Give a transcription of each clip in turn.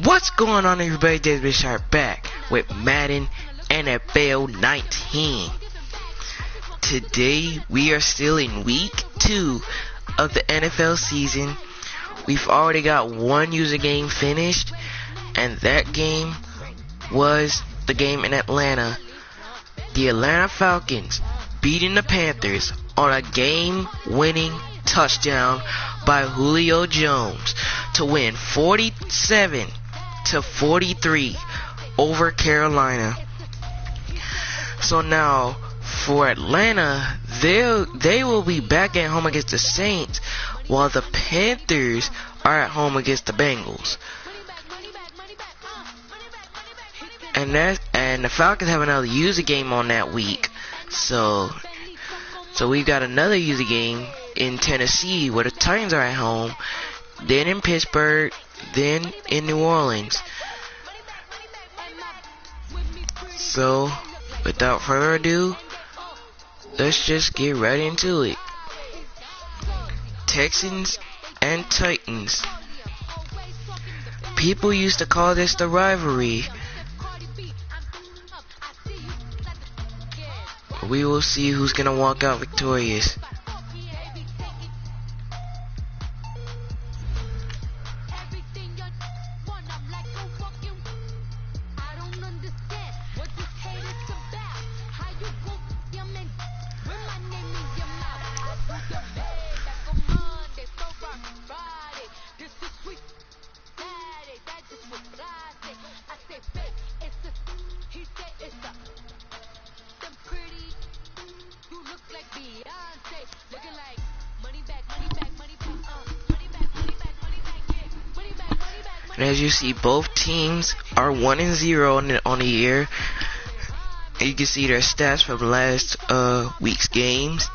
What's going on, everybody? David Sharp back with Madden NFL 19. Today we are still in week 2 of the NFL season. We've already got one user game finished, and that game was the game in Atlanta. The Atlanta Falcons beating the Panthers on a game-winning touchdown by Julio Jones to win 47-43 over Carolina. So now for Atlanta, they will be back at home against the Saints, while the Panthers are at home against the Bengals. And the Falcons have another user game on that week. So we've got another user game in Tennessee where the Titans are at home, then in Pittsburgh, then in New Orleans. So without further ado, let's just get right into it. Texans and Titans. People used to call this the rivalry. We will see who's gonna walk out victorious. And as you see, both teams are 1-0 on the year. And you can see their stats from last week's games.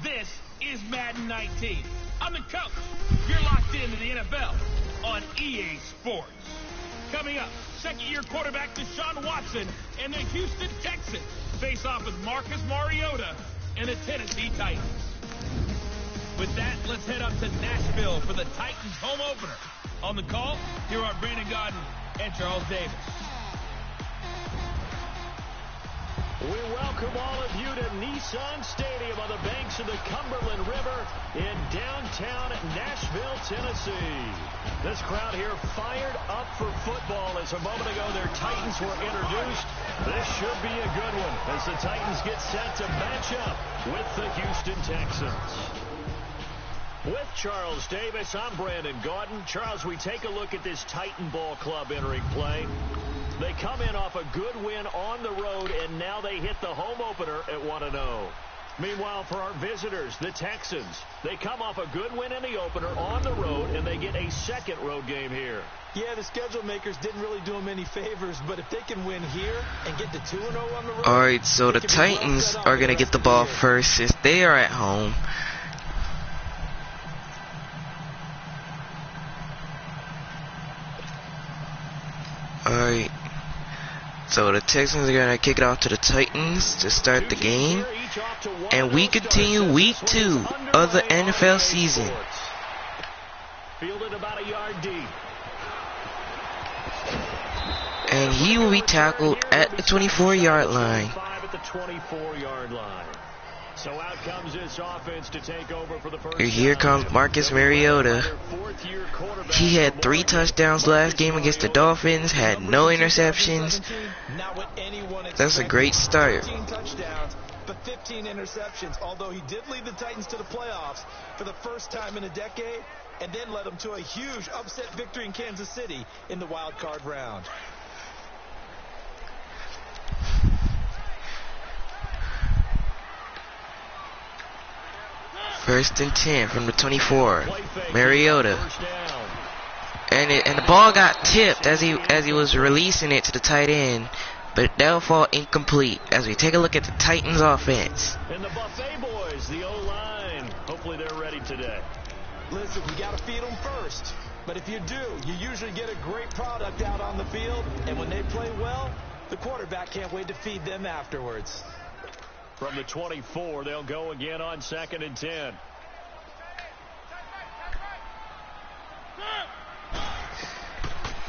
This is Madden 19. I'm the coach. You're locked into the NFL on EA Sports. Coming up, second-year quarterback Deshaun Watson and the Houston Texans face off with Marcus Mariota and the Tennessee Titans. With that, let's head up to Nashville for the Titans home opener. On the call, here are Brandon Gaudin and Charles Davis. We welcome all of you to Nissan Stadium on the banks of the Cumberland River in downtown Nashville, Tennessee. This crowd here fired up for football as a moment ago their Titans were introduced. This should be a good one as the Titans get set to match up with the Houston Texans. With Charles Davis, I'm Brandon Gaudin. Charles, we take a look at this Titan Ball Club entering play. They come in off a good win on the road, and now they hit the home opener at 1-0. Meanwhile, for our visitors, the Texans, they come off a good win in the opener on the road, and they get a second road game here. Yeah, the schedule makers didn't really do them any favors, but if they can win here and get to 2-0 on the road... Alright, so the Titans are going to get the ball first since they are at home. Alright, so the Texans are going to kick it off to the Titans to start the game. And we continue week 2 of the NFL season. Fielded about a yard deep. And he will be tackled at the 24-yard line. At the 24-yard line. So out comes this offense to take over for the first Here comes Marcus Mariota. He had 3 touchdowns last game against the Dolphins, had no interceptions. That's a great start. 15 touchdowns, but 15 interceptions, although he did lead the Titans to the playoffs for the first time in a decade, and then led them to a huge upset victory in Kansas City in the wild card round. First and 10 from the 24. Mariota. And the ball got tipped as he was releasing it to the tight end, but that'll fall incomplete as we take a look at the Titans offense. And the Buffet boys, the O-line. Hopefully they're ready today. Listen, you got to feed them first. But if you do, you usually get a great product out on the field, and when they play well, the quarterback can't wait to feed them afterwards. From the 24, they'll go again on 2nd and 10.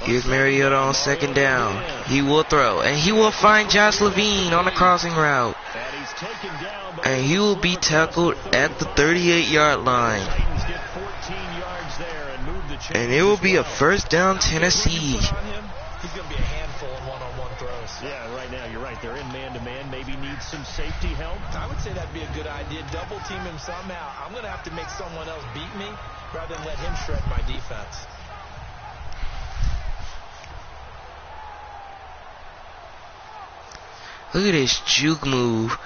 Here's Mariota on second down. He will throw, and he will find Josh Levine on the crossing route. And he will be tackled at the 38-yard line. And it will be a first down, Tennessee. He's going to be a handful in one-on-one throws. Yeah, right now you're right. They're in man-to-man. Maybe need some safety help. I would say that'd be a good idea. Double team him somehow. I'm going to have to make someone else beat me rather than let him shred my defense. Look at this juke move.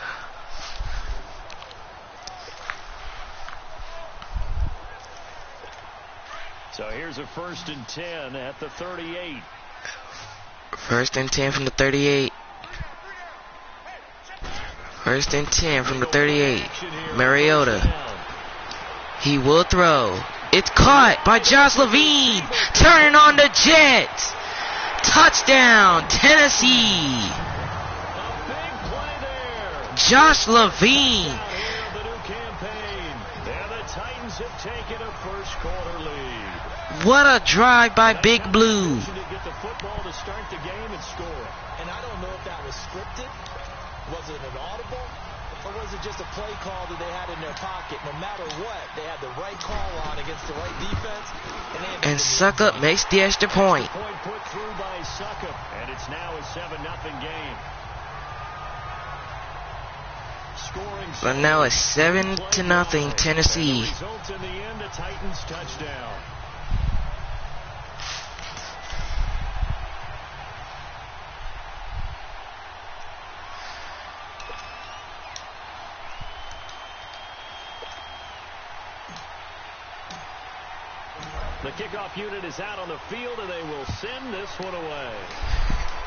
So here's a 1st and 10 at the 38. 1st and 10 from the 38. 1st and 10 from the 38. Mariota. He will throw. It's caught by Josh Levine. Turning on the Jets. Touchdown, Tennessee. Josh Levine. The new campaign. And the Titans have taken a first quarter lead. What a drive by Big Blue. To get the football to start the game and score. And I don't know if that was scripted. Was it an audible? Or was it just a play call that they had in their pocket? No matter what, they had the right call on against the right defense. And Suckup makes the extra point. Point put through by Suckup. And it's now a 7-0 game. But now it's 7-0 Tennessee. Result in the end, a Titans touchdown. The kickoff unit is out on the field, and they will send this one away.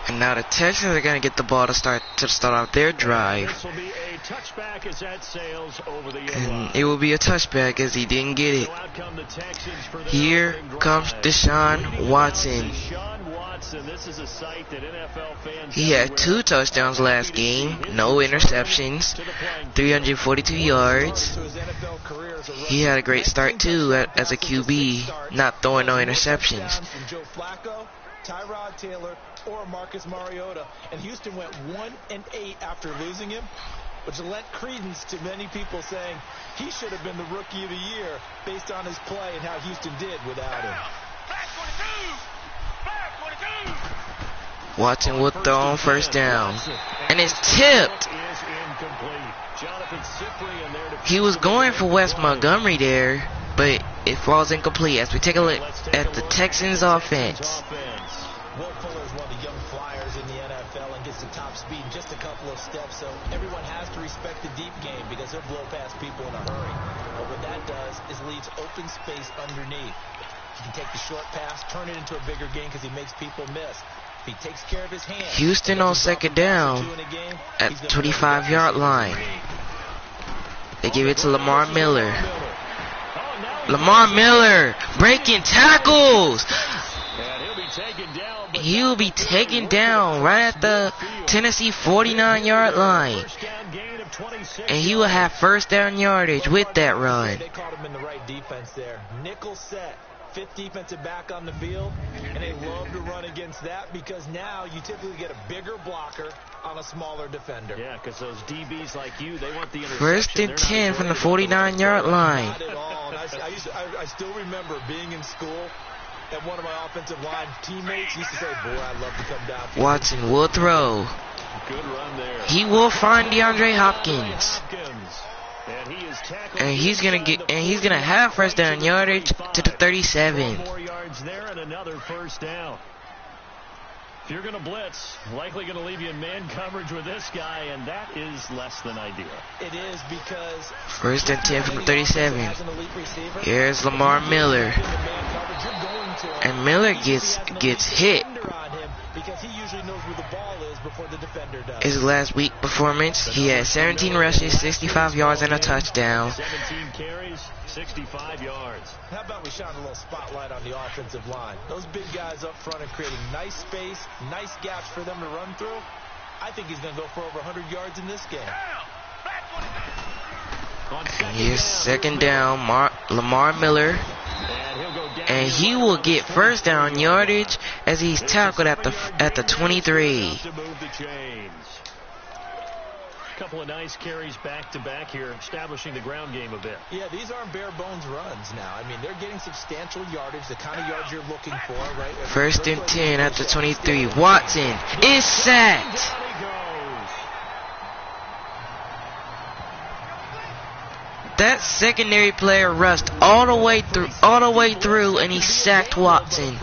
And now the Texans are going to get the ball to start off their drive. This will be a touchback as that sails over the And it will be a touchback as he didn't get it. So out come the Texans for their Here opening drive. comes Deshaun Watson. Deshaun Watson. This is a sight that NFL fans He had 2 touchdowns last game, no interceptions, 342 yards. He had a great start too as a QB, not throwing no interceptions. Tyrod Taylor or Marcus Mariota, and Houston went 1-8 after losing him, which lent credence to many people saying he should have been the rookie of the year based on his play and how Houston did without him. Watson will throw on first down, and it's tipped. He was going for Wes Montgomery there, but it falls incomplete as we take a look at the Texans offense. Will Fuller is one of the young flyers in the NFL and gets the top speed in just a couple of steps, so everyone has to respect the deep game because he'll blow past people in a hurry. But what that does is leaves open space underneath. He can take the short pass, turn it into a bigger game because he makes people miss. If he takes care of his hands. Houston on second down at the 25-yard line. They give it to Lamar Miller. Lamar Miller breaking tackles. He will be taken down right at the Tennessee 49-yard line. And he will have first down yardage with that run. They caught him in the right defense there. Nickel set. 5th defensive back on the field. And they love to run against that because now you typically get a bigger blocker on a smaller defender. Yeah, because those DBs like you, they want the interception. First and 10 from the 49-yard line. Not at all. And I still remember being in school. And one of my offensive line teammates used to say, boy, I'd love to come down. Watson will throw. Good run there. He will find DeAndre Hopkins. And he's gonna have first down yardage to the 37. 4 more yards there and another first down. If you're going to blitz, likely going to leave you in man coverage with this guy, and that is less than ideal. It is because First and 10 from the 37. Here's Lamar Miller. And Miller gets hit. His last week performance, he had 17 rushes, 65 yards, and a touchdown. 17 carries, 65 yards. How about we shine a little spotlight on the offensive line? Those big guys up front are creating nice space, nice gaps for them to run through. I think he's going to go for over 100 yards in this game. Here's second down, Lamar Miller. And And he will get first down yardage as he's tackled at the 23. Couple of nice carries back to back here, establishing the ground game a bit. Yeah, these aren't bare bones runs now. I mean, they're getting substantial yardage, the kind of yards you're looking for, right? First and 10 at the 23. Watson is sacked. That secondary player rushed all the way through, and he sacked Watson.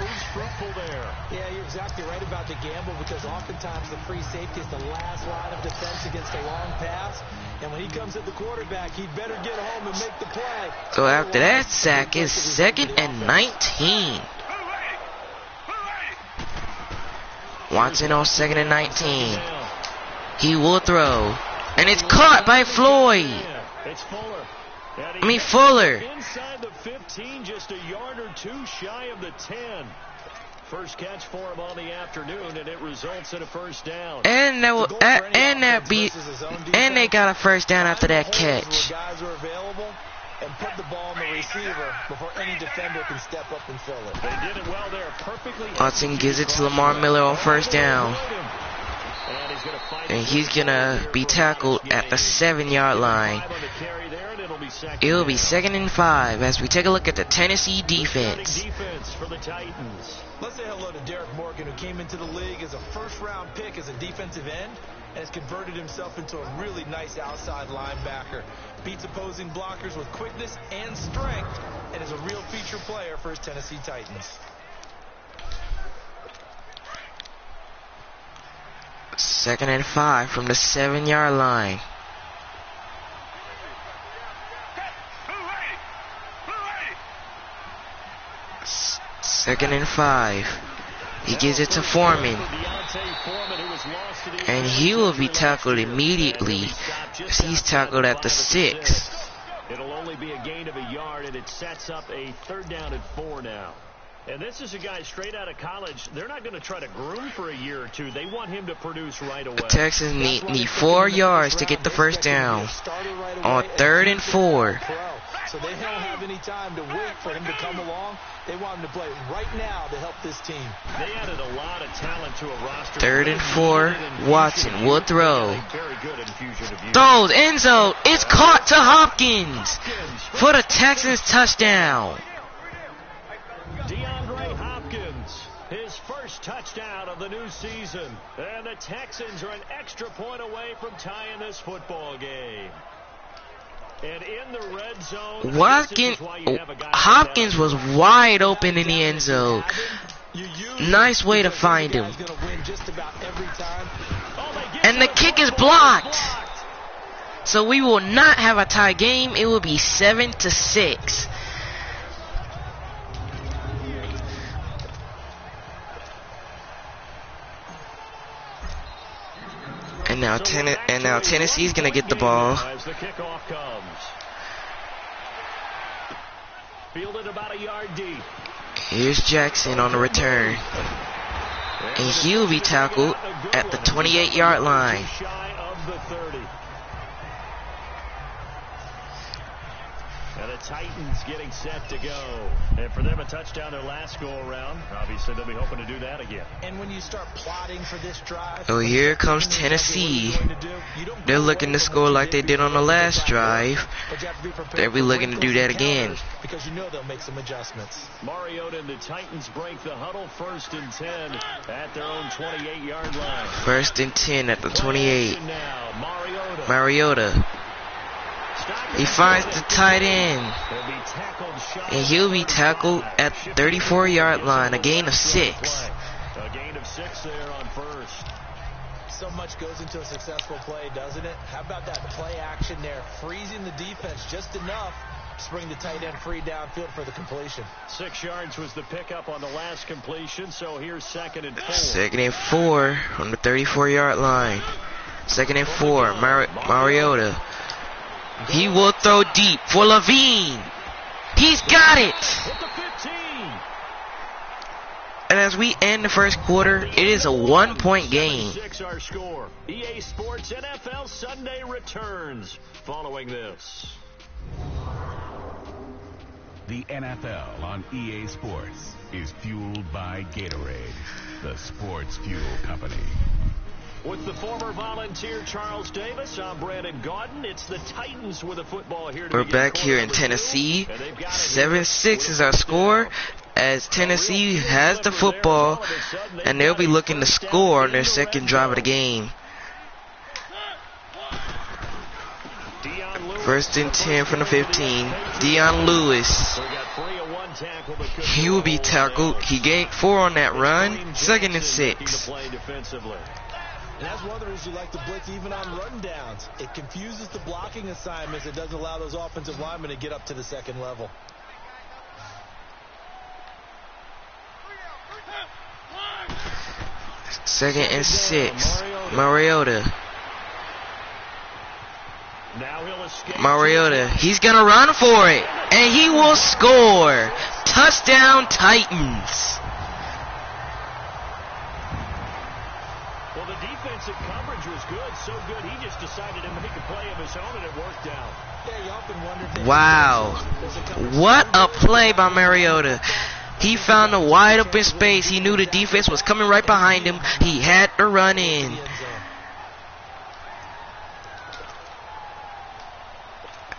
Yeah, you're exactly right about the gamble, because oftentimes the free safety is the last line of defense against a long pass. And when he comes at the quarterback, he'd better get home and make the play. So after that sack, it's 2nd and 19. Watson on 2nd and 19. He will throw, and it's caught by Floyd. It's Fuller. Fuller. Inside the 15, just a yard or two shy of the 10. First catch for him on the afternoon, and it results in a first down. And they got a first down after that catch. Guys are available and put the ball on the receiver before any defender can step up and fill it. They did it well there, perfectly. Watson gives it to Lamar Miller on first down. And he's going to be tackled at the 7-yard line. It'll be 2nd and 5 as we take a look at the Tennessee defense. Let's say hello to Derek Morgan, who came into the league as a first-round pick as a defensive end and has converted himself into a really nice outside linebacker. Beats opposing blockers with quickness and strength, and is a real feature player for his Tennessee Titans. Second and 5 from the 7-yard line. Second and 5. He gives it to Foreman. And he will be tackled immediately as he's tackled at the 6. It'll only be a gain of a yard, and it sets up a 3rd down and 4 now. And this is a guy straight out of college. They're not going to try to groom for a year or two. They want him to produce right away. The Texans need 4 yards to get the first down on 3rd and 4. So they don't have any time to wait for him to come along. They want him to play right now to help this team. They added a lot of talent to a roster. 3rd and 4. Watson will throw. Throws end zone. It's caught to Hopkins for the Texans touchdown. His first touchdown of the new season. And the Texans are an extra point away from tying this football game. And in the red zone, Hopkins was wide open in the end zone. Nice way to find him. And the kick is blocked. So we will not have a tie game. It will be 7-6. And now Tennessee's gonna get the ball. As the kickoff comes. Fielded about a yard deep. Here's Jackson on the return. And he'll be tackled at the 28-yard line. Shy of the 30. And the Titans getting set to go. And for them, a touchdown their last go-around. Obviously, they'll be hoping to do that again. And when you start plotting for this drive... Oh, here comes Tennessee. They're looking to score like they did on the last drive. They'll be looking to do that again. Because you know they'll make some adjustments. Mariota and the Titans break the huddle. 1st and 10 at their own 28-yard line. 1st and 10 at the 28. Mariota. He finds the tight end. And he'll be tackled at the 34-yard line. A gain of 6. A gain of 6 there on 1st. So much goes into a successful play, doesn't it? How about that play action there? Freezing the defense just enough to bring the tight end free downfield for the completion. 6 yards was the pickup on the last completion. So here's 2nd and 4. 2nd and 4 on the 34-yard line. 2nd and 4. Mariota. He will throw deep for Levine. He's got it. And as we end the first quarter, it is a 1-point game. Our score. EA Sports NFL Sunday returns following this. The NFL on EA Sports is fueled by Gatorade, the sports fuel company. With the former Volunteer Charles Davis, I'm Brandon Gaudin. It's the Titans with the football here. We're back here in Tennessee. 7-6 is our score as Tennessee has the football, and they'll be looking to score on their second drive of the game. First and 10 from the 15. Dion Lewis. He will be tackled. He gained 4 on that run. 2nd and 6. And that's one of the reasons you like to blitz even on run downs. It confuses the blocking assignments. It doesn't allow those offensive linemen to get up to the second level. Second and 6. Mariota. Mariota. He's going to run for it. And he will score. Touchdown, Titans. Well, the defensive coverage was good. So good, he just decided to make a play of his own, and it worked out. Yeah, you often wonder if wow. What a play by Mariota. He found a wide open space. He knew the defense was coming right behind him. He had to run in.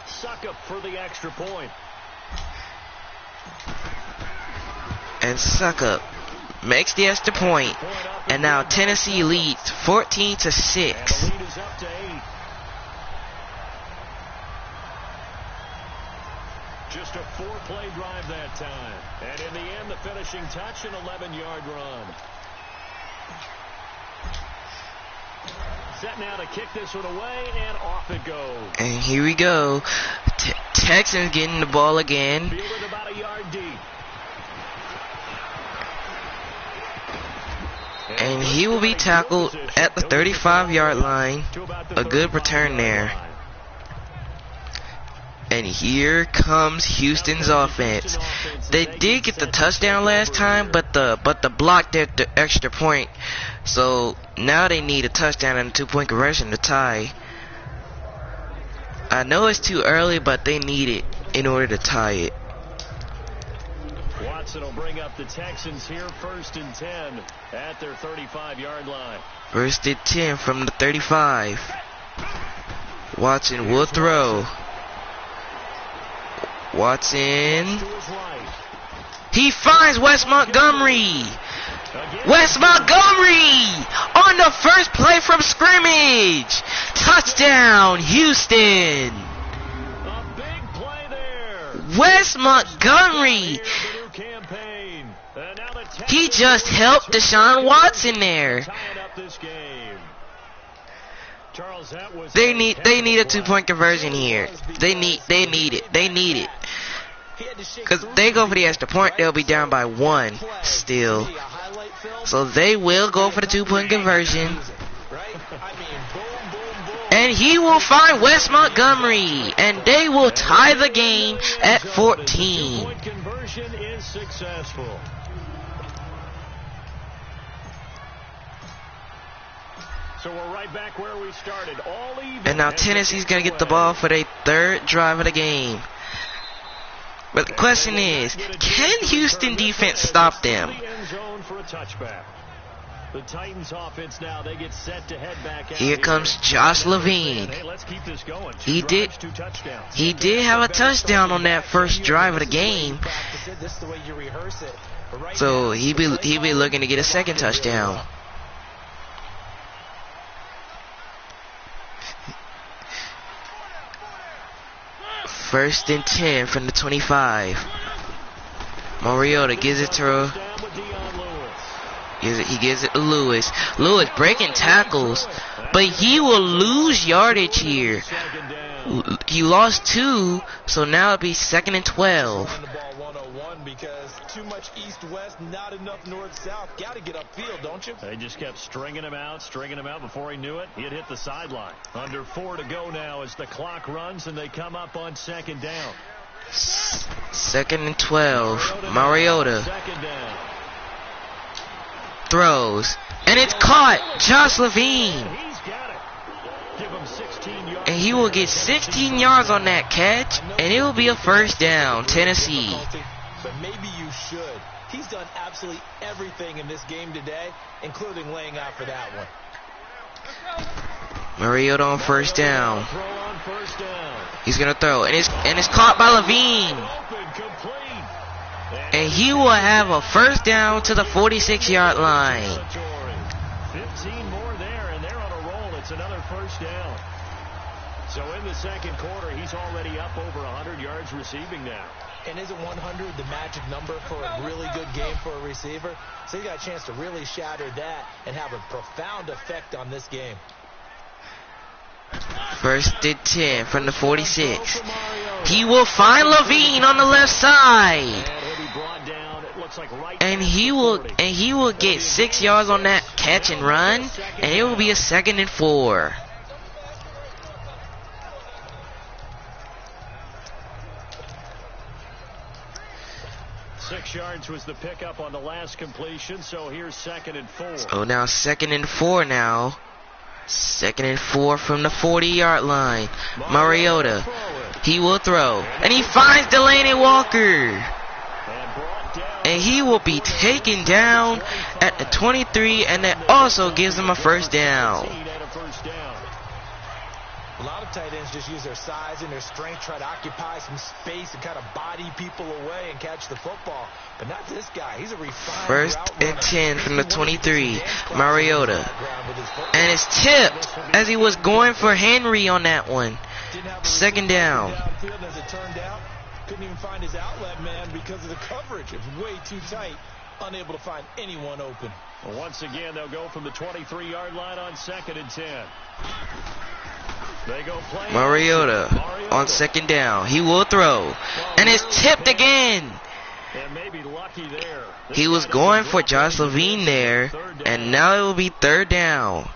Suck up for the extra point. And Suckup makes the extra point. And now Tennessee leads 14-6. The lead is up to 8. Just a 4-play drive that time. And in the end, the finishing touch, an 11-yard run. Set now to kick this one away, and off it goes. And here we go. Texans getting the ball again. Fielded about a yard deep. And he will be tackled at the 35-yard line. A good return there. And here comes Houston's offense. They did get the touchdown last time, but the block did the extra point. So now they need a touchdown and a 2-point conversion to tie. I know it's too early, but they need it in order to tie it. Watson will bring up the Texans here, 1st and 10 at their 35-yard line. 1st and 10 from the 35. Watson will throw. Watson. He finds Wes Montgomery. Wes Montgomery on the first play from scrimmage. Touchdown, Houston. A big play there. Wes Montgomery. He just helped Deshaun Watson there. They need a 2-point conversion here. They need it. Because they go for the extra point, they'll be down by 1 still. So they will go for the 2-point conversion. And he will find Wes Montgomery. And they will tie the game at 14. Point conversion is successful. So we're right back where we started. All even. And now Tennessee's going to get the ball for their 3rd drive of the game. But the question is, can Houston defense stop them? The Titans offense now, they get set to head back out. Here comes Josh Levine. Hey, let's keep this going. He did have a touchdown on that first drive of the game. So he be looking to get a second touchdown. First and 10 from the 25. Mariota gives it to he gives it to Lewis. Lewis breaking tackles, but he will lose yardage here. He lost 2, so now it'll be 2nd and 12. Because too much east-west, not enough north-south. Got to get upfield, don't you? They just kept stringing him out. Before he knew it, he had hit the sideline. Under 4 to go now as the clock runs, and they come up on 2nd down. 2nd and 12. Mariota throws, and it's caught. Josh Levine. He's got it. Give him 16 yards. And he will get 16 yards on that catch, and it will be a first down, Tennessee. But maybe you should. He's done absolutely everything in this game today, including laying out for that one. Mariota on first down. He's gonna throw, and it's caught by Levine. And he will have a first down to the 46-yard line. 15 more there, and they're on a roll. It's another first down. So in the second quarter, he's already up over 100 yards receiving now. And isn't 100 the magic number for a really good game for a receiver? So you got a chance to really shatter that and have a profound effect on this game. First and 10 from the 46. He will find Levine on the left side. And he will get 6 yards on that catch and run, and it will be a 2nd and 4. Six yards was the pickup on the last completion, so here's 2nd and 4. So now 2nd and 4 now. 2nd and 4 from the 40-yard line. Mariota. He will throw. And he finds Delaney Walker. And he will be taken down at the 23, and that also gives him a first down. A lot of tight ends just use their size and their strength, try to occupy some space and kind of body people away and catch the football. But not this guy. He's a refined First and 10 from the 23. Mariota. And it's tipped as he was going for Henry on that one. 2nd down. As it turned out, couldn't even find his outlet man because of the coverage. It was way too tight. Unable to find anyone open. Well, once again, they'll go from the 23-yard line on 2nd and 10. They go play Mariota on 2nd down. He will throw. And it's tipped again. And maybe lucky there. He was going for Josh Levine there. And now it will be 3rd down.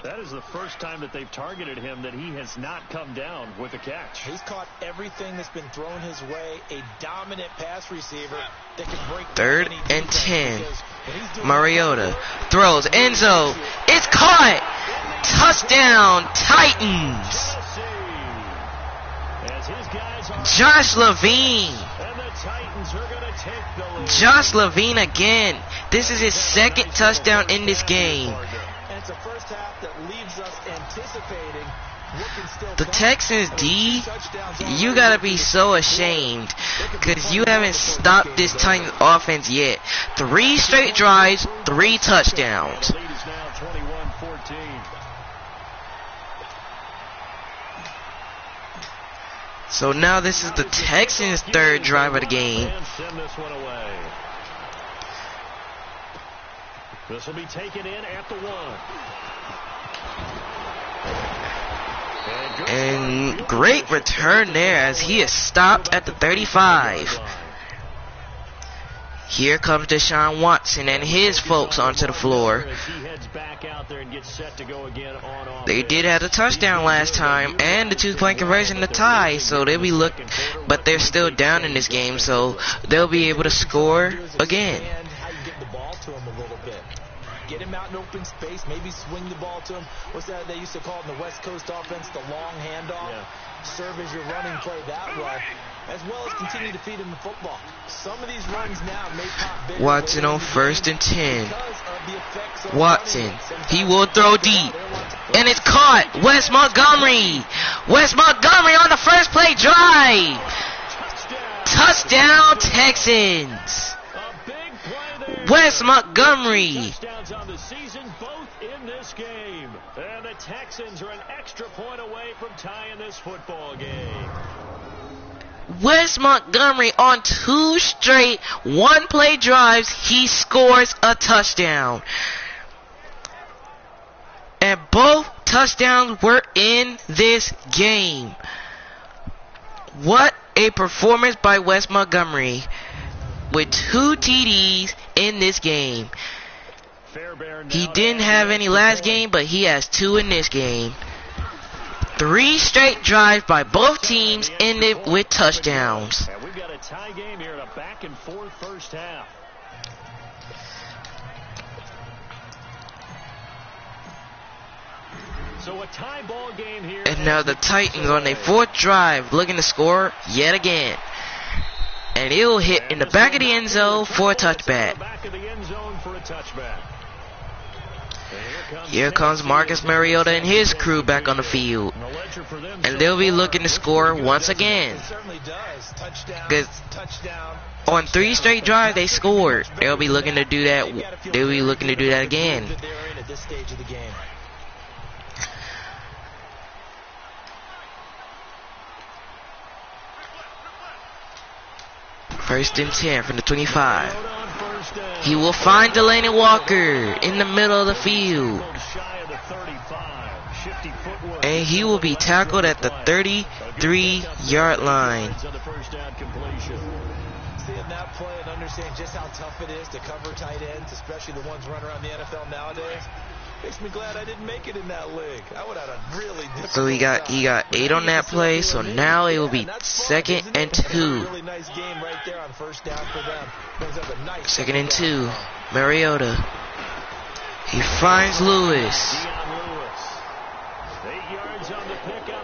That is the first time that they've targeted him that he has not come down with a catch. He's caught everything that's been thrown his way. A dominant pass receiver that can break. 3rd and 10. Mariota throws. Enzo. It's caught. Touchdown, Titans. Josh Levine. Josh Levine again. This is his 2nd touchdown in this game. It's a first half that leaves us anticipating what can still. The Texans D, you gotta be so ashamed because you haven't stopped this Titans offense yet. 3 straight drives, 3 touchdowns. The lead is now 21-14. So now this is the Texans' 3rd drive of the game. Send this one away. This will be taken in at the 1. And great return there as he is stopped at the 35. Here comes Deshaun Watson and his folks onto the floor. They did have a touchdown last time and the 2-point conversion to tie, so they'll be but they're still down in this game, so they'll be able to score again. Get him out in open space, maybe swing the ball to him. What's that they used to call in the West Coast offense, the long handoff? Yeah. Serve as your running play that way, as well as continue to feed him the football. Some of these runs now may pop big. Watson on 1st and 10. Watson, he will throw deep. And it's caught. Wes Montgomery. Wes Montgomery on the first play drive. Touchdown Texans. Wes Montgomery. On the season, both in this game. And the Texans are an extra point away from tying this football game. Wes Montgomery on 2 straight 1-play drives, he scores a touchdown. And both touchdowns were in this game. What a performance by Wes Montgomery with 2 TDs in this game. He didn't have any last game, but he has 2 in this game. 3 straight drives by both teams ended with touchdowns. And we've got a tie game here in a back and forth first half. So a tie ball game here. And now the Titans on their 4th drive looking to score yet again. And it'll hit in the back of the end zone for a touchback. Here comes Marcus Mariota and his crew back on the field. And they'll be looking to score once again. Because on 3 straight drives they scored. They'll be looking to do that. They'll be looking to do that again. First and 10 from the 25. He will find Delaney Walker in the middle of the field. And he will be tackled at the 33-yard line. Seeing that play and understand just how tough it is to cover tight ends, especially the ones running around the NFL nowadays, makes me glad I didn't make it in that league. I would have had a really difficult So he got 8 on that play, so now it will be 2nd and 2. Really nice game right there on first down for them. Brings up a nice 2nd and 2. Mariota. He finds Lewis.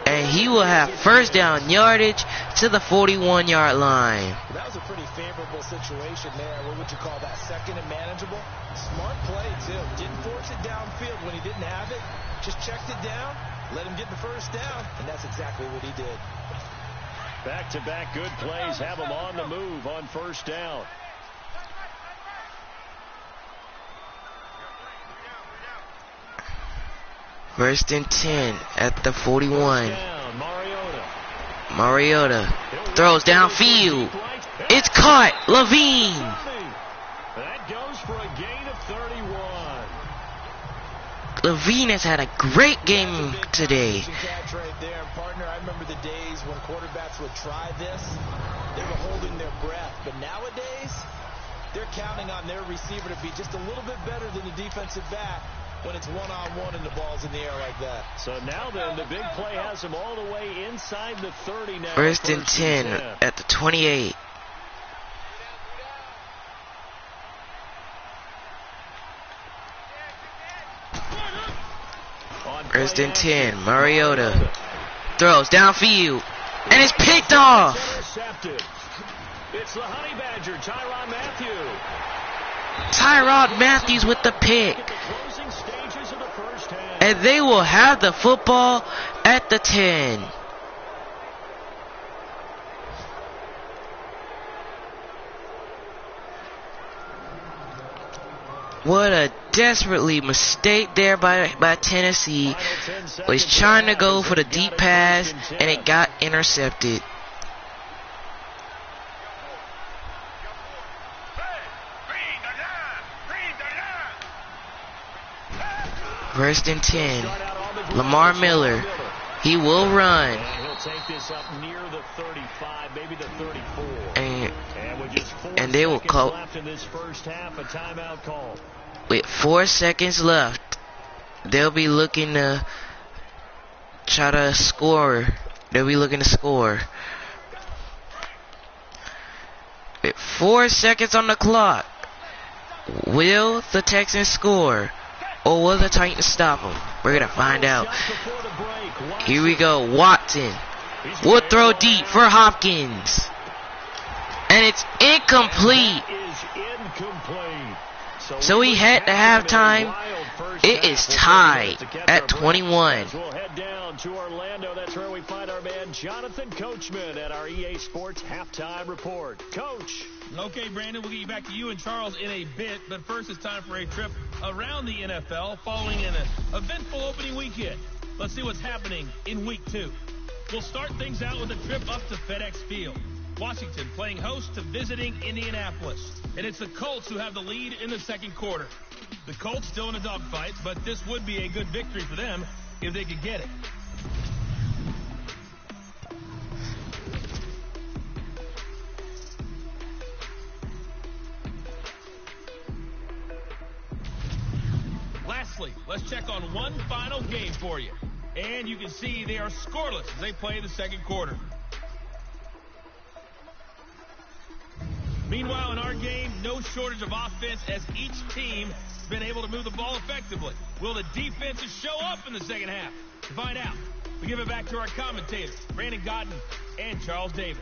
And he will have first down yardage to the 41-yard line. That was a pretty favorable situation there. What would you call that? 2nd and manageable? Smart play, too. Didn't force it downfield when he didn't have it. Just checked it down, let him get the first down, and that's exactly what he did. Back-to-back good plays have him on the move on first down. First and 10 at the 41. Mariota throws downfield. It's caught. Levine. That goes for a gain of 31. Levine has had a great game today. Partner, I remember the days when quarterbacks would try this. They were holding their breath. But nowadays, they're counting on their receiver to be just a little bit better than the defensive back when it's one-on-one and the ball's in the air like that. So now then, the big play has him all the way inside the 30 now. First and 10 at the 28. First and 10. Mariota throws downfield. And it's picked off. It's the Honey Badger, Tyrod Matthew. Tyrod Matthews with the pick. And they will have the football at the 10. What a desperately mistake there by Tennessee. Was trying to go for the deep pass and it got intercepted. First and 10. Lamar Miller. He will run. He'll take this up near the 35, maybe the 34. And they will call. Left in this first half, a timeout call. With 4 seconds left, they'll be looking to try to score. They'll be looking to score. With 4 seconds on the clock, will the Texans score? Or will the Titans stop them? We're going to find out. Here we go. Watson will throw deep for Hopkins. And it's incomplete. So we head to halftime. It is tied at 21. We'll head down to Orlando. That's where we find our man Jonathan Coachman at our EA Sports Halftime Report. Coach. Okay, Brandon, we'll get you back to you and Charles in a bit. But first, it's time for a trip around the NFL following an eventful opening weekend. Let's see what's happening in Week 2. We'll start things out with a trip up to FedEx Field. Washington playing host to visiting Indianapolis. And it's the Colts who have the lead in the second quarter. The Colts still in a dogfight, but this would be a good victory for them if they could get it. Lastly, let's check on one final game for you. And you can see they are scoreless as they play the second quarter. Meanwhile, in our game, no shortage of offense as each team has been able to move the ball effectively. Will the defenses show up in the second half? To find out, we give it back to our commentators, Brandon Godden and Charles Davis.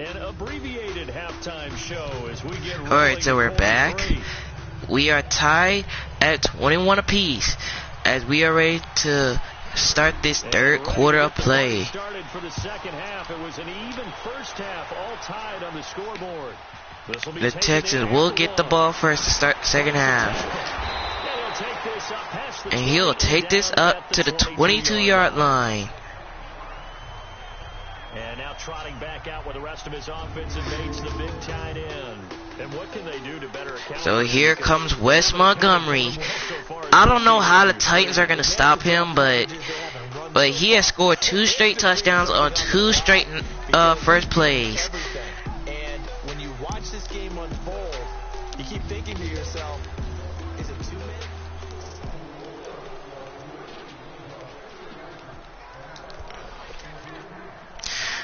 An abbreviated halftime show as we get All right, so we're back. We are tied at 21 apiece as we are ready to start this third quarter of play. Started for the second half. It was an even first half, all tied on the scoreboard. The Texans will get the ball first to start the second half. And he'll take this up to the 22-yard line. And now trotting back out with the rest of his offensive mates, the big tight end. And what can they do to better account? So here comes Wes Montgomery. I don't know how the Titans are going to stop him, but he has scored 2 straight touchdowns on 2 straight first plays. And when you watch this game unfold, you keep thinking to yourself, is it 2 minutes?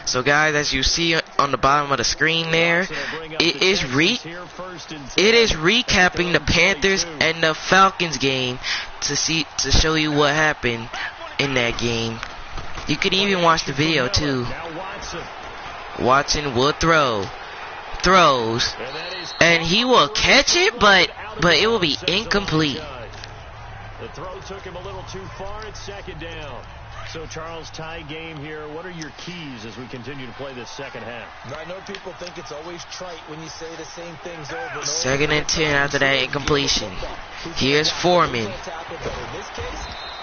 So guys, as you see on the bottom of the screen there, it is recapping the Panthers and the Falcons game to show you what happened in that game. You can even watch the video too. Watson will throws, and he will catch it, but it will be incomplete. The throw took him a little too far at second down. So, Charles, tie game here. What are your keys as we continue to play this second half? I know people think it's always trite when you say the same things over and over. 2nd and 10 after that incompletion. Here's Foreman.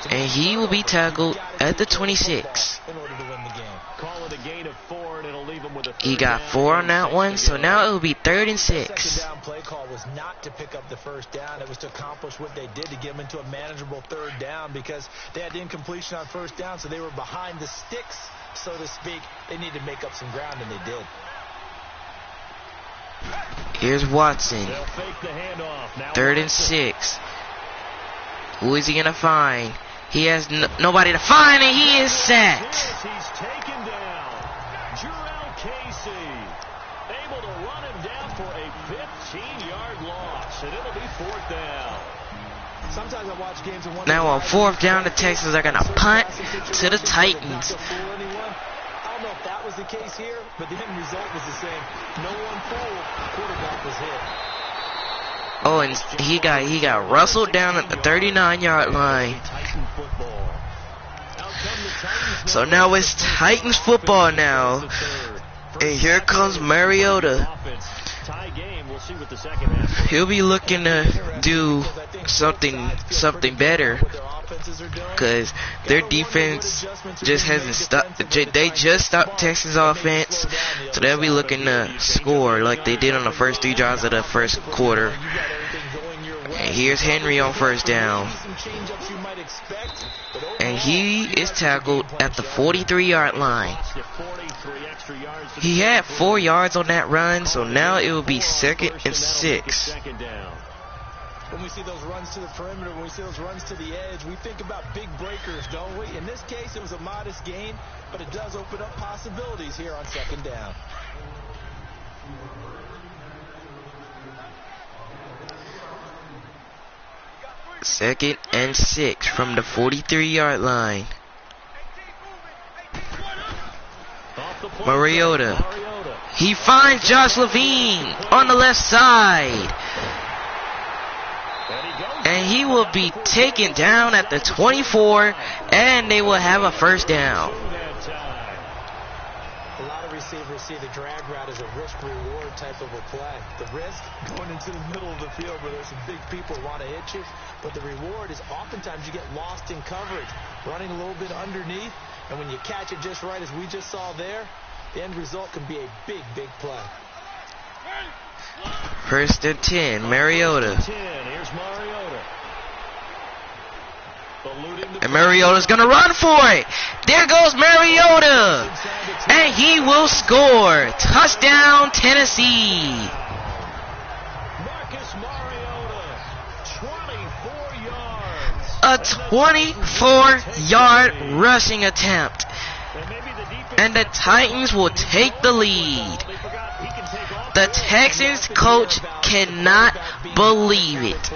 And he will be tackled at the 26. In order to win the game. Call it a gain of 4, and it'll leave him with a He got 4 on that one, so now it will be 3rd and 6. Second down play call was not to pick up the first down. It was to accomplish what they did to get them into a manageable 3rd down because they had incompletion on first down, so they were behind the sticks, so to speak. They needed to make up some ground, and they did. Here's Watson. They'll fake the handoff. Now 3rd and 6. Who is he going to find? He has nobody to find, and he is sacked. He's taken down. Jurel Casey able to run him down for a 15-yard loss, and it'll be 4th down. Sometimes I watch games and Now on 4th down, the Texans are going to punt to the Titans. I don't know if that was the case here, but the end result was the same. No one fooled. Quarterback was hit. Oh, and he got rustled down at the 39-yard line. So now it's Titans football now. And here comes Mariota. He'll be looking to do something better, because their defense just hasn't stopped. They just stopped Texas offense, so they'll be looking to score like they did on the first 3 drives of the first quarter. And here's Henry on 1st down, and he is tackled at the 43-yard line. He had 4 yards on that run, so now it will be 2nd and 6. When we see those runs to the perimeter, when we see those runs to the edge, we think about big breakers, don't we? In this case, it was a modest gain, but it does open up possibilities here on 2nd down. Second and 6 from the 43-yard line. Mariota. He finds Josh Levine on the left side. And he will be taken down at the 24, and they will have a 1st down. A lot of receivers see the drag route as a risk-reward type of a play. The risk, going into the middle of the field where there's some big people who want to hit you. But the reward is oftentimes you get lost in coverage, running a little bit underneath. And when you catch it just right, as we just saw there, the end result can be a big, big play. 1st and 10, Mariota. Here's Mariota. And Mariota's going to run for it. There goes Mariota. And he will score. Touchdown, Tennessee. Marcus Mariota, 24 yards. a 24-yard rushing attempt. And the Titans will take the lead. The Texans coach cannot believe it.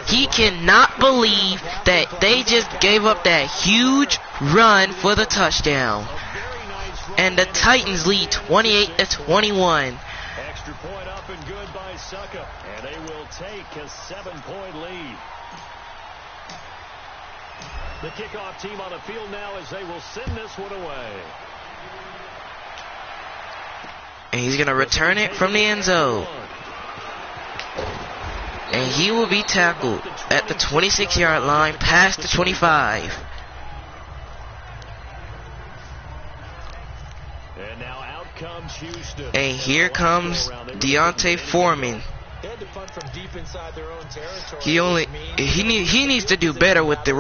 He cannot believe that they just gave up that huge run for the touchdown. And the Titans lead 28-21. Extra point up and good by Suckup. And they will take a 7-point lead. The kickoff team on the field now as they will send this one away. And he's going to return it from the end zone. And he will be tackled at the 26-yard line past the 25. And now out comes Houston. And here comes Deontay Foreman. He needs to do better with the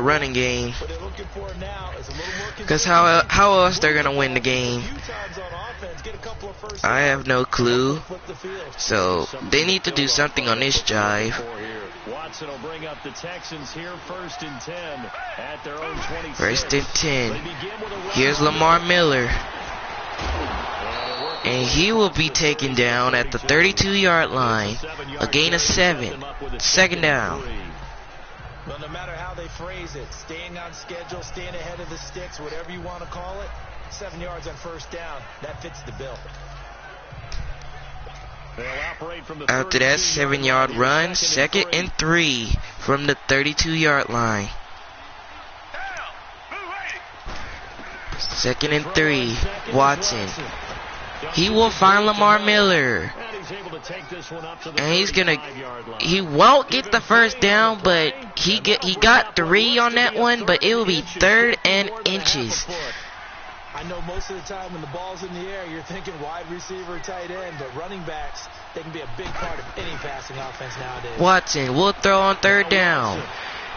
running game. Because how else they're gonna win the game? I have no clue. So they need to do something on this drive. Watson will bring up the Texans here, 1st and 10 at their own 26. 1st and 10. Here's Lamar Miller. And he will be taken down at the 32-yard line. A gain of 7. 2nd down. Well, no matter how they phrase it, staying on schedule, staying ahead of the sticks, whatever you want to call it, 7 yards on 1st down, that fits the bill. After that 7-yard run, 2nd and 3 from the 32-yard line. 2nd and 3, Watson. He will find Lamar Miller. And he won't get the 1st down, but he got 3 on that one, but it will be 3rd and inches. I know most of the time when the ball's in the air, you're thinking wide receiver, tight end, but running backs, they can be a big part of any passing offense nowadays. Watson will throw on 3rd down.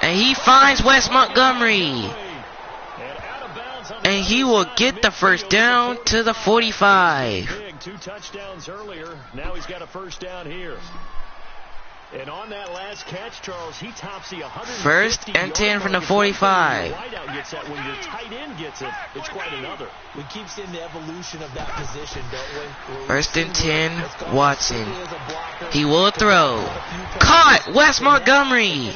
And he finds Wes Montgomery. And he will get the 1st down to the 45. 2 touchdowns earlier. Now he's got a 1st down here. And on that last catch, Charles, he tops the 1st and 10 from the 45. Wideout gets that. When your tight end gets it, it's quite another. We keep seeing the evolution of that position, don't we? 1st and 10, Watson. He will throw. Caught! Wes Montgomery.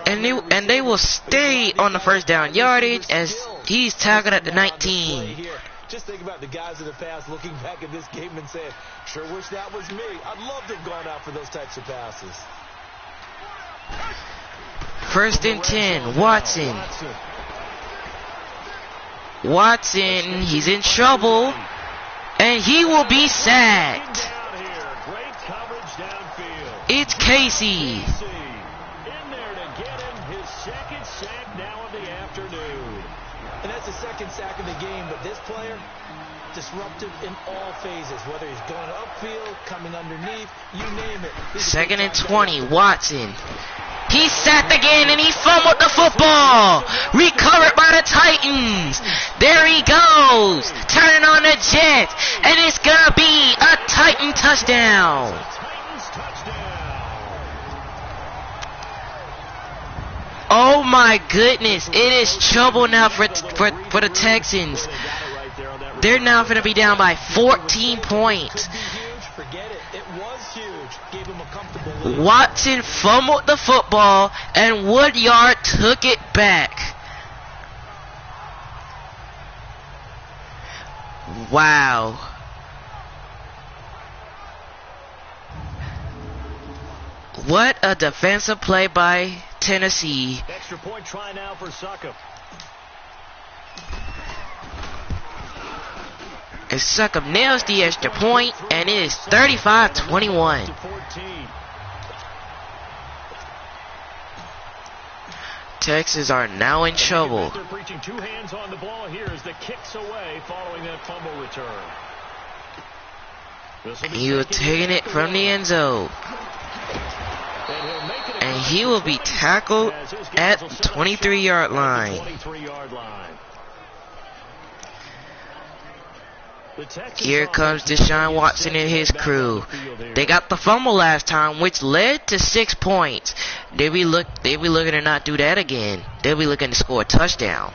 And they will stay on the 1st down yardage as he's tackled at the 19. Just think about the guys of the past looking back at this game and saying, sure wish that was me. I'd love to have gone out for those types of passes. 1st and 10, Watson. Watson, he's in trouble. And he will be sacked. It's Casey. And that's the 2nd sack of the game, but this player, disruptive in all phases, whether he's going upfield, coming underneath, you name it. 2nd and 20, Watson. He's sacked again and he fumbled the football. Recovered by the Titans. There he goes. Turning on the Jets. And it's going to be a Titan touchdown. Oh my goodness, it is trouble now for the Texans. They're now going to be down by 14 points. Watson fumbled the football and Woodyard took it back. Wow. What a defensive play by Tennessee. Extra point try now for Suckup. And Suckup nails the extra point, and it is 35-21. Texans are now in trouble. They're preaching 2 hands on the ball here as the kicks away following that fumble return. He was taking it from the end zone. And he will be tackled at the 23-yard line. Here comes Deshaun Watson and his crew. They got the fumble last time, which led to 6 points. They be looking to not do that again. They'll be looking to score a touchdown.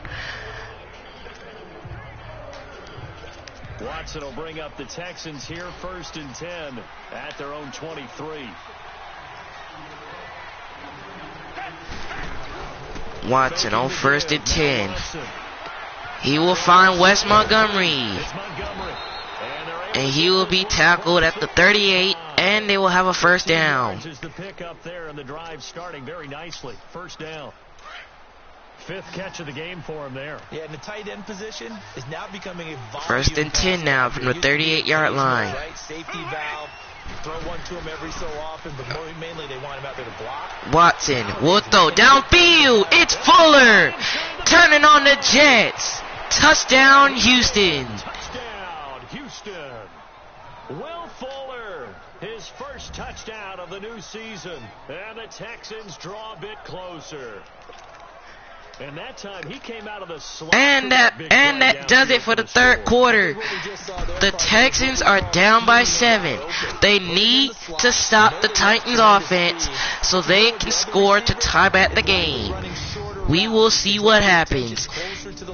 Watson will bring up the Texans here, 1st and 10 at their own 23. Watson on 1st and 10. He will find Wes Montgomery. And he will be tackled at the 38, and they will have a first down. The pick up there, and the drive starting very nicely. First down. 5th catch of the game for him there. Yeah, and the tight end position is now becoming a volume. 1st and 10 now from the 38-yard line. Right? Safety valve. Throw one to him every so often, but mainly they want him out there to block. Watson will throw downfield. It's Fuller turning on the Jets. Touchdown, Houston. Touchdown, Houston. Will Fuller, his first touchdown of the new season. And the Texans draw a bit closer. And that time he came out of the slot. And that does it for the 3rd quarter. The Texans are down by 7. They need to stop the Titans offense so they can score to tie back the game. We will see what happens.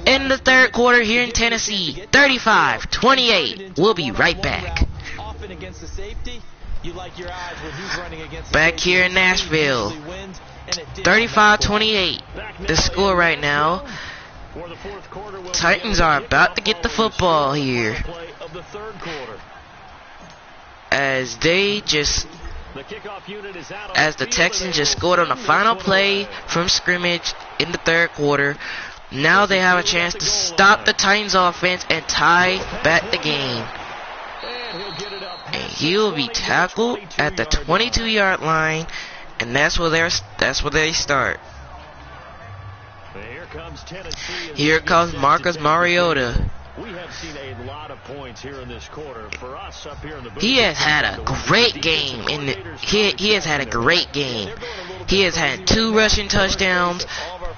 In the 3rd quarter here in Tennessee, 35-28. We'll be right back. Back here in Nashville, 35-28. The score right now. Titans are about to get the football here, as the Texans just scored on the final play from scrimmage in the 3rd quarter. Now they have a chance to stop the Titans offense and tie back the game. And he will be tackled at the 22-yard line, and that's where they start. Here comes Marcus Mariota. We have seen a lot of points here in this quarter. For us up here in the booth, he has had a great game. He has had a great game. He has had 2 rushing touchdowns,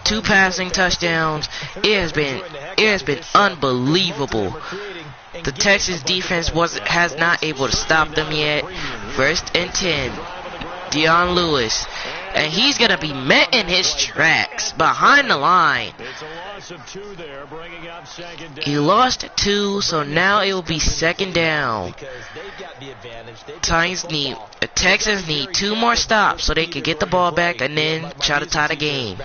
2 passing touchdowns. It has been unbelievable. The Texas defense has not able to stop them yet. 1st and 10. Dion Lewis. And he's going to be met in his tracks behind the line. He lost 2, so now it will be 2nd down. The Texans need 2 more stops so they can get the ball back and then try to tie the game.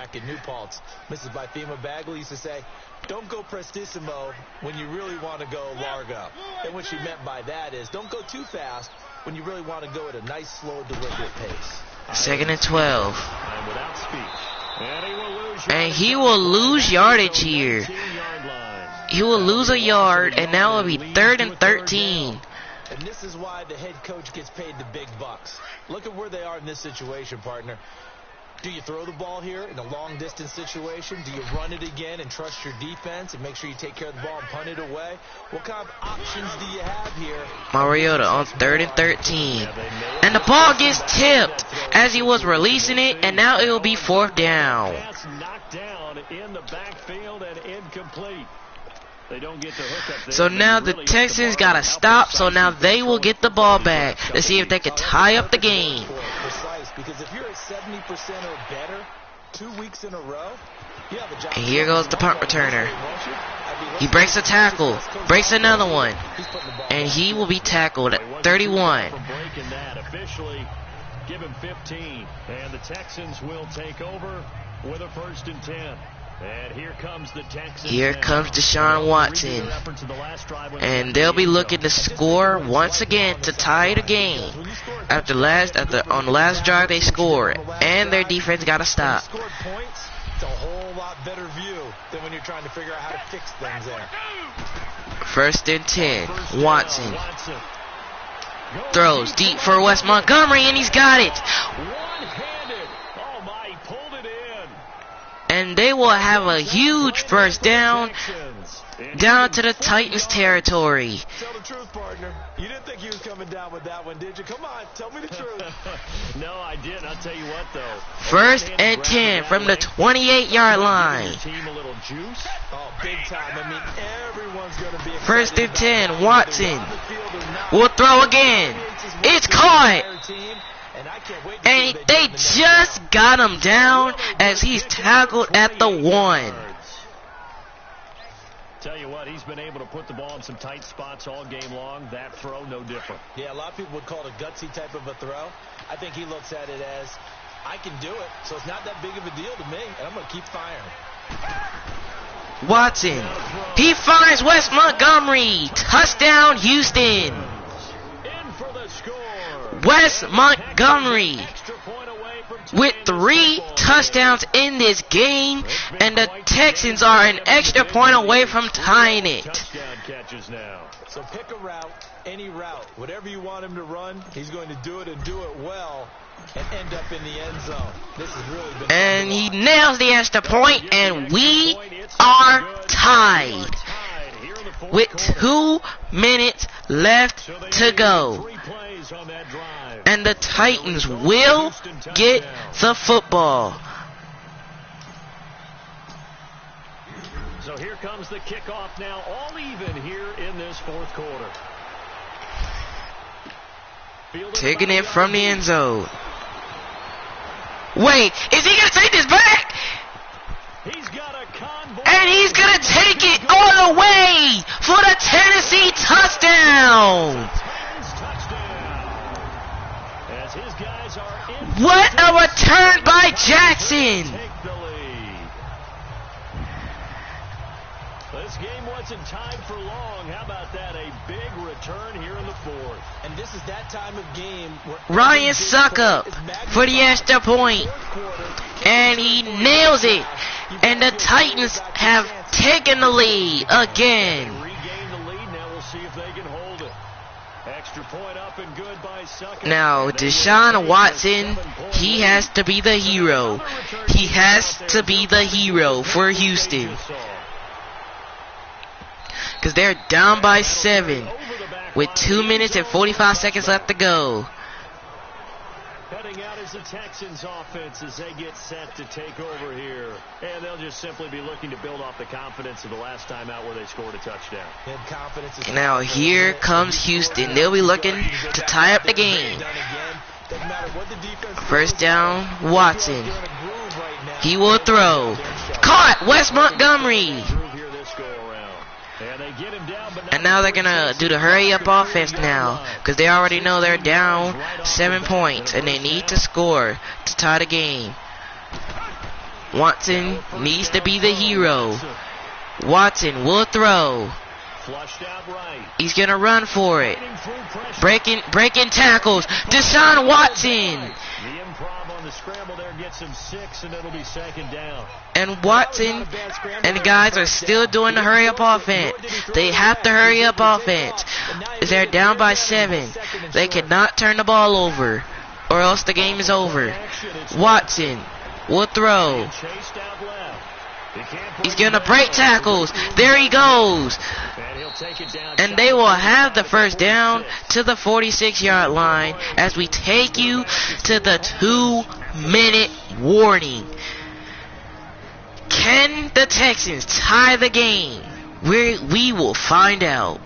Mrs. Bifema Bagley used to say, don't go prestissimo when you really want to go largo. And what she meant by that is don't go too fast when you really want to go at a nice, slow, deliberate pace. 2nd and 12. And he will lose yardage here. He will lose a yard, and now it will be 3rd and 13. And this is why the head coach gets paid the big bucks. Look at where they are in this situation, partner. Do you throw the ball here in a long-distance situation? Do you run it again and trust your defense and make sure you take care of the ball and punt it away? What kind of options do you have here? Mariota on 3rd and 13. And the ball gets tipped as he was releasing it, and now it will be 4th down. Knocked down in the backfield and incomplete. So now the Texans got to stop, so now they will get the ball back to see if they can tie up the game. Because if you're at 70% or better 2 weeks in a row, you have a job. And here goes the punt returner. He breaks a tackle, breaks another one, and he will be tackled at 31. Officially give him 15, and the Texans will take over with a 1st and 10. And here comes the Texans. Here comes Deshaun Watson. And they'll be looking to score once again to tie the game. On the last drive they scored. And their defense got to stop. It's a whole lot better view than when you're trying to figure out how to fix things there. 1st and 10. Watson throws deep for Wes Montgomery, and he's got it. And they will have a huge first down to the Titans territory. Tell the truth, partner. You didn't think he was coming down with that one, did you? Come on, tell me the truth. No, I didn't. I'll tell you what, though. 1st and 10 from the 28-yard line. Team a little juice? Oh, big time. I mean, everyone's going to be excited. First and about 10, that. Watson Either on the field or not. will throw again. It's caught. And I can't wait to see And what they they do in the next just round. got him down as he's tackled at the 1. Tell you what, he's been able to put the ball in some tight spots all game long. That throw, no different. Yeah, a lot of people would call it a gutsy type of a throw. I think he looks at it as, I can do it, so it's not that big of a deal to me, and I'm going to keep firing. Watson. He finds Wes Montgomery. Touchdown, Houston. In for the score. Wes Montgomery Extra point away from with tying the 3 football touchdowns in this game, and the Texans are an extra point away from tying it. Touchdown catches now. So pick a route, any route. Whatever you want him to run, he's going to do it and do it well and end up in the end zone. This has really been And fun to he watch. nails the extra point, and we are tied Here in the fourth with quarter. 2 minutes left So they to need go. 3 plays on that drive. And the Titans will get the football. So here comes the kickoff now, all even here in this fourth quarter. Fielded Taking by it from the Young. end zone. Wait, is he going to take this back? He's got a convoy. And he's going to take it all the way for the Tennessee touchdown. Titans touchdown. As his guys are in. What a return by Jackson. Take the lead. This game wasn't tied for long. How about that? A big return here in the fourth. And this is that time of game where Ryan every big Suckup play is magnified. for the extra point. Fourth quarter, And he nails it. And the Titans have taken the lead again. Regain the lead. Now we'll see if they can hold it. Extra point up and good by Suckup. Now, And they will Deshaun take a Watson, 7-point he lead. has to be the hero. He has to be the hero for Houston. Because they're down by 7 with 2 minutes and 45 seconds left to go. Heading out is the Texans offense as they get set to take over here. And they'll just simply be looking to build off the confidence of the last time out where they scored a touchdown. and confidence is Now here comes Houston. They'll be looking to tie up the game. Doesn't matter what the defense First does, down, they're Watson. in a groove right now. He will throw. Caught, Wes Montgomery. Groove here this go around. And they get him down, but And now they're going to do the hurry up offense now. Because they already know they're down 7 points. And they need to score to tie the game. Watson needs to be the hero. Watson will throw. flushed out right. He's going to run for it. Fighting through pressure. Breaking tackles. Deshaun Watson. The improv on the scramble there gets him 6, and it'll be second down. And Watson and the guys are still doing the hurry up offense. They have to hurry up offense. They're down by 7. They cannot turn the ball over, or else the game is over. Watson will throw. Chased out left. He can't put He's it going to down. break tackles. There he goes. And he'll take it down. And they will have the first down to the 46-yard line as we take you to the 2-minute warning. Can the Texans tie the game? We will find out.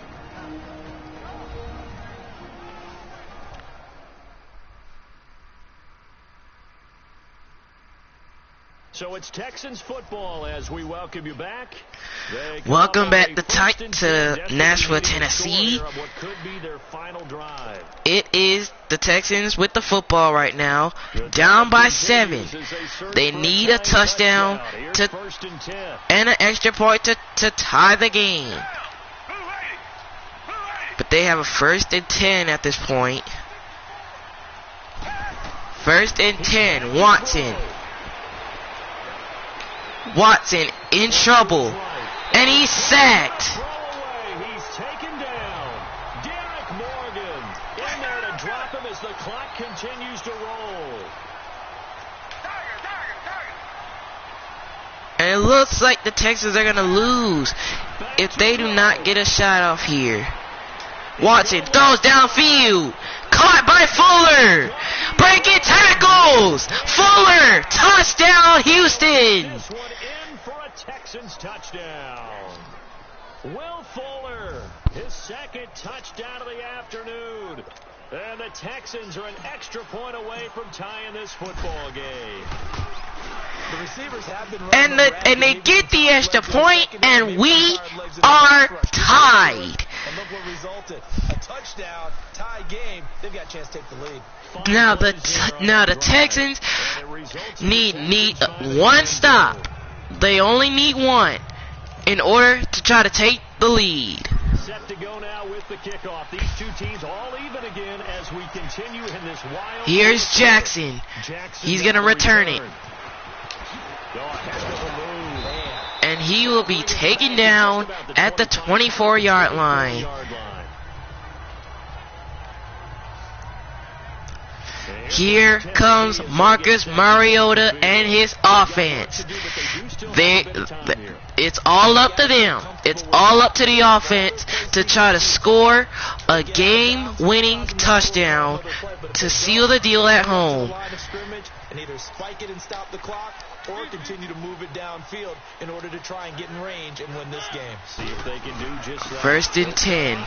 So it's Texans football as we welcome you back. They come Welcome up back with a to first and 10, Nashville, desperately needing a score Tennessee. here on what could be their final drive. It is the Texans with the football right now, down by 7. They need a touchdown to First and 10. and an extra point to tie the game. But they have a 1st and 10 at this point. 1st and 10, Watson. Watson in trouble. And he's sacked. Throw away. He's taken down. Derek Morgan in there to drop him as the clock continues to roll. And it looks like the Texans are going to lose if they do not get a shot off here. Watson throws downfield. Caught by Fuller. Breaking tackles. Fuller. Touchdown, Houston. This one in for a Texans touchdown. Will Fuller, his second touchdown of the afternoon. And the Texans are an extra point away from tying this football game. The receivers have been And they get the extra point, and we are tied. And look what resulted. A touchdown, tie game. They've got a chance to take the lead. Now the Texans need one stop. They only need one in order to try to take the lead. Set to go now with the kickoff. These two teams all even again as we continue in this wild. Here's Jackson. He's going to return it. And he will be taken down at the 24-yard line. Here comes Marcus Mariota and his offense. It's all up to them. It's all up to the offense to try to score a game-winning touchdown to seal the deal at home. And either spike it and stop the clock, or continue to move it downfield in order to try and get in range and win this game. See if they can do just that. 1st and 10.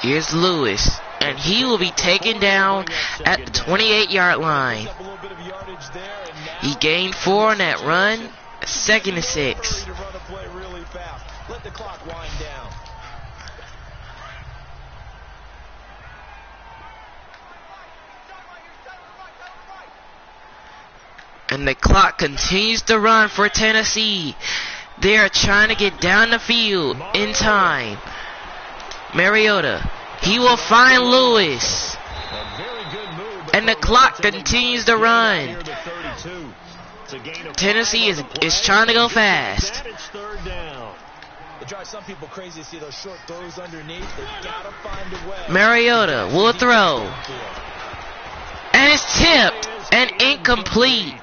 Here's Lewis, and he will be taken down at the 28-yard line. He gained 4 on that run. 2nd and 6. Let the clock wind down. And the clock continues to run for Tennessee. They are trying to get down the field in time. Mariota, he will find Lewis. And the clock continues to run. Tennessee is trying to go fast. It drives some people crazy to see those short throws underneath. They've got to find a way. Mariota will throw. And it's tipped and incomplete.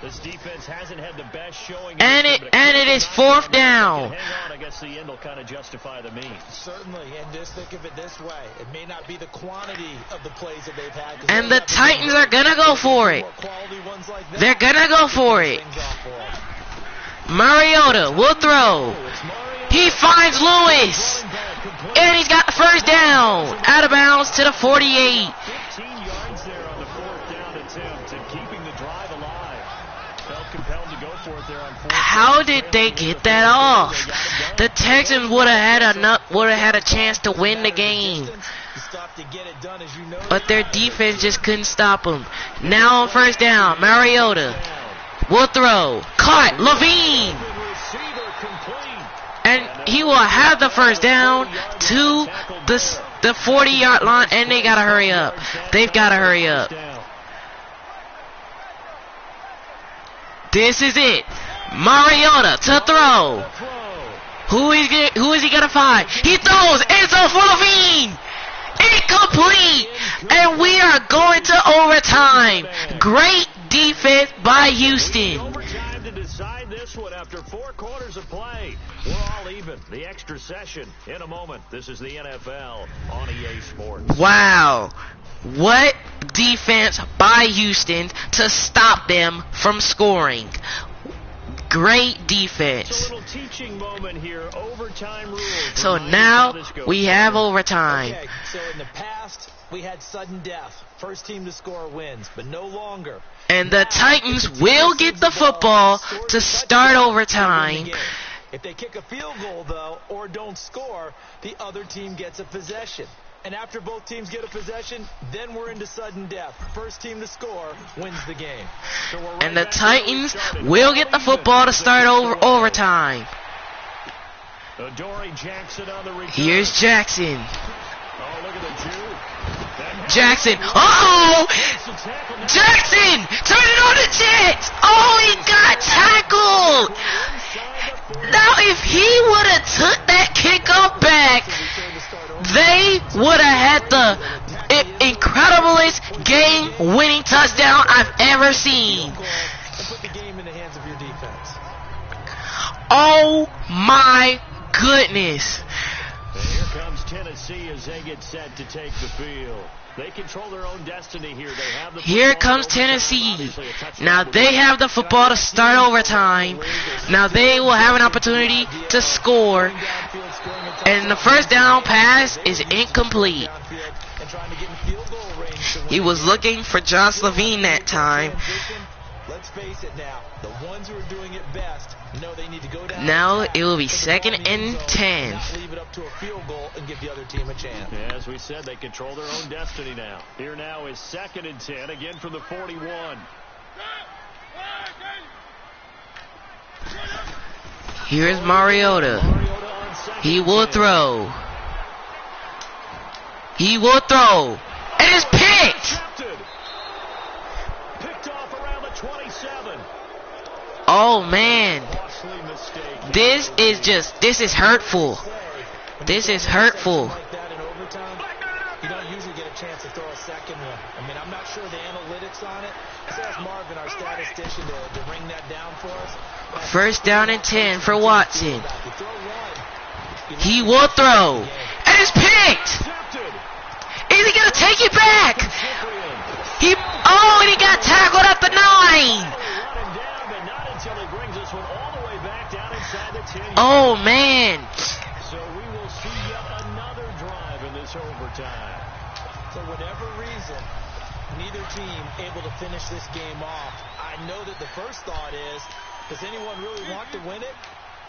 This defense hasn't had the best showing. And it is 4th down. Hang on, I guess the end will kind of justify the means. Certainly, and just think of it this way. It may not be the quantity of the plays that they've had. And the Titans are going to go for it. They're going to go for it. Mariota will throw. He finds Lewis. And he's got the 1st down. Out of bounds to the 48. 15 yards there on the 4th down attempt and keeping the drive alive. Felt compelled to go for it there on 4th. How did they get that off? The Texans would have had a chance to win the game. But their defense just couldn't stop them. Now on 1st down, Mariota will throw. Caught. Levine. And he will have the 1st down to the 40-yard line. And they got to hurry up. They've got to hurry up. This is it. Mariota to throw. Who is he going to find? He throws. End zone for Levine. Incomplete. And we are going to overtime. Great defense by Houston. Overtime to decide this one after 4 quarters of play. We're all even. The extra session in a moment. This is the NFL on EA Sports. Wow. What defense by Houston to stop them from scoring. Great defense. It's a little teaching moment here. Overtime rules. So now we have overtime. Okay, so in the past, we had sudden death. First team to score wins, but no longer. And the Titans will get the football to start overtime. If they kick a field goal, though, or don't score, the other team gets a possession. And after both teams get a possession, then we're into sudden death. First team to score wins the game. So right, and the Titans will get the football to start overtime. Here's Jackson. Jackson. Oh! Jackson! Turn it on the Jets! Oh, he got tackled! Now, if he would have took that kickoff back, they would have had the incrediblest game-winning touchdown I've ever seen. Oh my goodness. And here comes Tennessee as they get set to take the field. They control their own destiny here. They have the Here comes Tennessee. Now they have the football to start overtime. Now they will have an opportunity to score. And the first down pass is incomplete. He was looking for Josh Levine that time. Let's face it now. The ones who are doing it best know they need to go down. Now it will be 2nd and 10. Not leave it up to a field goal and give the other team a chance. Yeah, as we said, they control their own destiny now. Here now is 2nd and 10, again from the 41. Here's Mariota. He will throw. He will throw. And it's picked. Picked off around the 27. Oh man. This is hurtful. This is hurtful. You don't usually get a chance to throw a second one. I mean, I'm not sure the analytics on it. Let's ask Marvin, our statistician, to ring that down for us. 1st down and 10 for Watson. He will throw. And it's picked. Is he going to take it back? And he got tackled at the 9. Oh, man. So we will see yet another drive in this overtime. For whatever reason, neither team able to finish this game off. I know that the first thought is, does anyone really want to win it?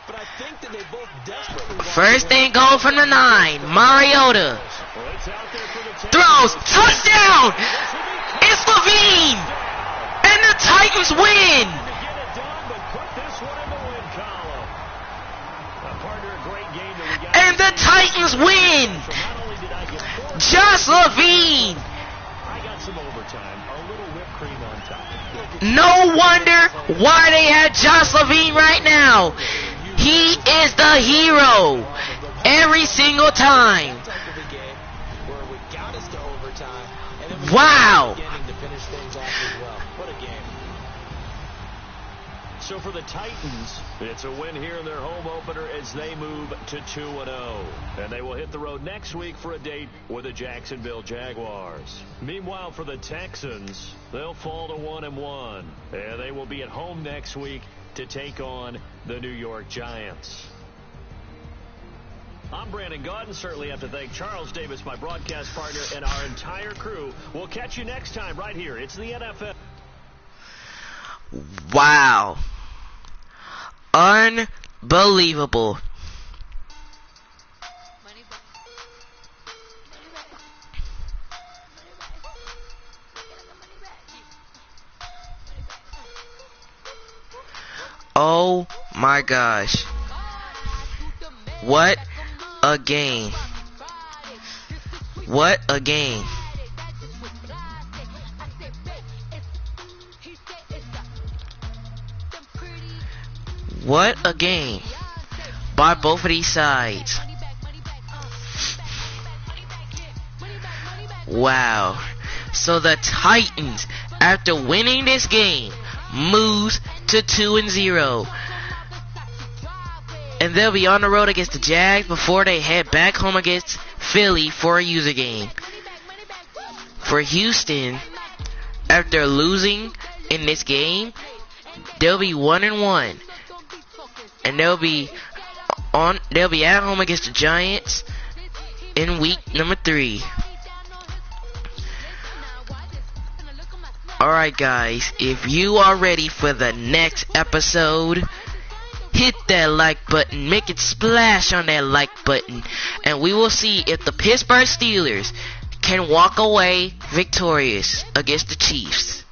But I think that they both desperately want 1st and goal from the 9. Mariota throws. Touchdown. It's Levine. And the Titans win. And the Titans win. Josh Levine. No wonder why they had Josh Levine right now. He is the hero every single time. Wow. So for the Titans, it's a win here in their home opener as they move to 2-0. And they will hit the road next week for a date with the Jacksonville Jaguars. Meanwhile, for the Texans, they'll fall to 1-1. And they will be at home next week to take on the New York Giants. I'm Brandon Gaudin. Certainly have to thank Charles Davis, my broadcast partner, and our entire crew. We'll catch you next time right here. It's the NFL. Wow. Unbelievable. Oh my gosh. What a game. What a game. What a game by both of these sides. Wow. So the Titans, after winning this game, moves to 2-0. And they'll be on the road against the Jags before they head back home against Philly for a user game. For Houston, after losing in this game, they'll be 1-1. And they'll be at home against the Giants in week number 3. Alright guys, if you are ready for the next episode, hit that like button, make it splash on that like button, and we will see if the Pittsburgh Steelers can walk away victorious against the Chiefs.